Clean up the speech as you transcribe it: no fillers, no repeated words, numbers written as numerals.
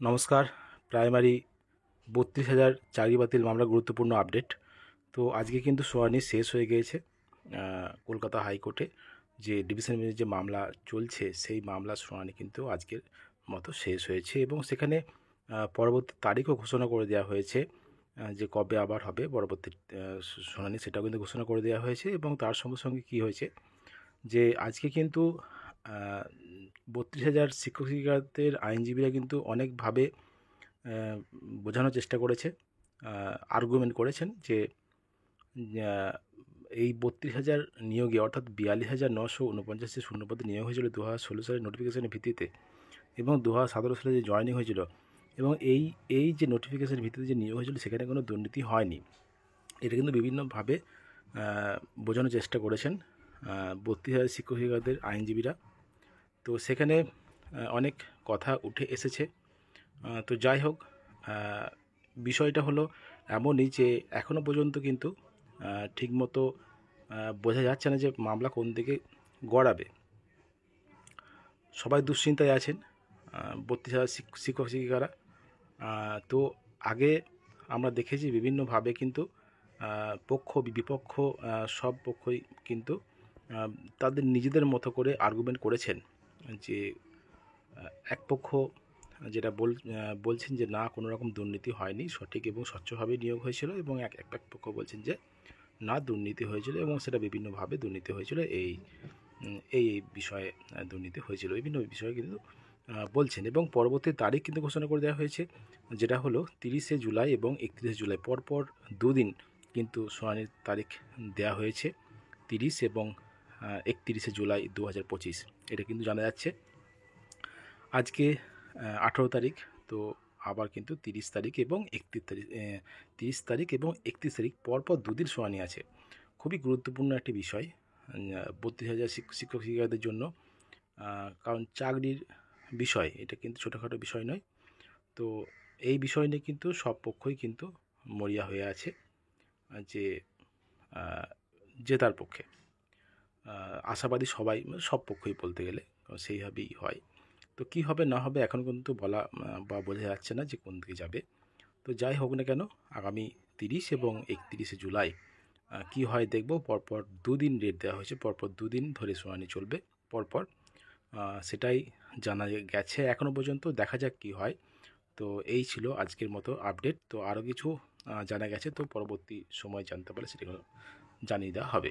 নমস্কার। প্রাইমারি ৩২,০০০ চাকরি বাতিল মামলা গুরুত্বপূর্ণ আপডেট। তো আজকে কিন্তু শুনানি শেষ হয়ে গিয়েছে কলকাতা হাইকোর্টে। যে ডিভিশন বেঞ্চে যে মামলা চলছে সেই মামলার শুনানি কিন্তু আজকের মতো শেষ হয়েছে এবং সেখানে পরবর্তী তারিখও ঘোষণা করে দেওয়া হয়েছে। যে কবে আবার হবে পরবর্তী শুনানি সেটাও কিন্তু ঘোষণা করে দেওয়া হয়েছে। এবং তার সঙ্গে সঙ্গে কী হয়েছে যে আজকে কিন্তু ৩২,০০০ শিক্ষক শিক্ষিকাদের আইনজীবীরা কিন্তু অনেকভাবে বোঝানোর চেষ্টা করেছে, আর্গুমেন্ট করেছেন যে আহ, এই ৩২,০০০ নিয়োগে অর্থাৎ ৪২,৯৪৯টি শূন্যপদে নিয়োগ হয়েছিল 2016 সালের নোটিফিকেশনের ভিত্তিতে এবং 2017 সালে যে জয়েনিং হয়েছিল এবং এই এই যে নোটিফিকেশনের ভিত্তিতে যে নিয়োগ হয়েছিল সেখানে কোনো দুর্নীতি হয়নি। এটা কিন্তু বিভিন্নভাবে বোঝানোর চেষ্টা করেছেন ৩২,০০০ শিক্ষক শিক্ষিকাদের আইনজীবীরা। তো সেখানে অনেক কথা উঠে এসেছে। তো যাই হোক, বিষয়টা হলো এমনই যে এখনও পর্যন্ত কিন্তু ঠিকমতো বোঝা যাচ্ছে না যে মামলা কোন দিকে গড়াবে। সবাই দুশ্চিন্তায় আছেন ৩২,০০০ শিক্ষক শিক্ষিকারা। তো আগে আমরা দেখেছি বিভিন্নভাবে কিন্তু পক্ষ বিপক্ষ সব পক্ষই কিন্তু তাদের নিজেদের মতো করে আর্গুমেন্ট করেছেন যে এক পক্ষ যেটা বলছেন যে না কোনো রকম দুর্নীতি হয়নি, সঠিক এবং স্বচ্ছভাবে নিয়োগ হয়েছিল এবং এক এক পক্ষ বলছেন যে না দুর্নীতি হয়েছিল এবং সেটা বিভিন্নভাবে দুর্নীতি হয়েছিল, এই বিষয়ে দুর্নীতি হয়েছিল, বিভিন্ন বিষয়ে কিন্তু বলছেন। এবং পরবর্তী তারিখ কিন্তু ঘোষণা করে দেওয়া হয়েছে, যেটা হলো 30শে জুলাই এবং 31শে জুলাই, পরপর দুদিন কিন্তু শুনানির তারিখ দেওয়া হয়েছে, 30 এবং 31শে জুলাই 2025। এটা কিন্তু জানা যাচ্ছে। আজকে 18 তারিখ, তো আবার কিন্তু 30 তারিখ এবং 31 তারিখ, 30 তারিখ এবং 31 তারিখ পরপর দুদিন শুনানি আছে। খুবই গুরুত্বপূর্ণ একটি বিষয় ৩২,০০০ শিক্ষক শিক্ষিকাদের জন্য, কারণ চাকরির বিষয় এটা কিন্তু ছোটোখাটো বিষয় নয়। তো এই বিষয় নিয়ে কিন্তু সব পক্ষই কিন্তু মরিয়া হয়ে আছে যে জেতার পক্ষে আশাবাদী সবাই, সব পক্ষই বলতে গেলে সেইভাবেই হয়। তো কী হবে না হবে এখন কিন্তু বলা বা বোঝা যাচ্ছে না যে কোন দিকে যাবে। তো যাই হোক না কেন, আগামী 30 এবং 31শে জুলাই কী হয় দেখব। পরপর দুদিন ডেট দেওয়া হয়েছে, পরপর দুদিন ধরে শুনানি চলবে পরপর, সেটাই জানা গেছে এখনও পর্যন্ত। দেখা যাক কী হয়। তো এই ছিল আজকের মতো আপডেট। তো আরও কিছু জানা গেছে, তো পরবর্তী সময় জানতে পারলে সেটা জানিয়ে দেওয়া হবে।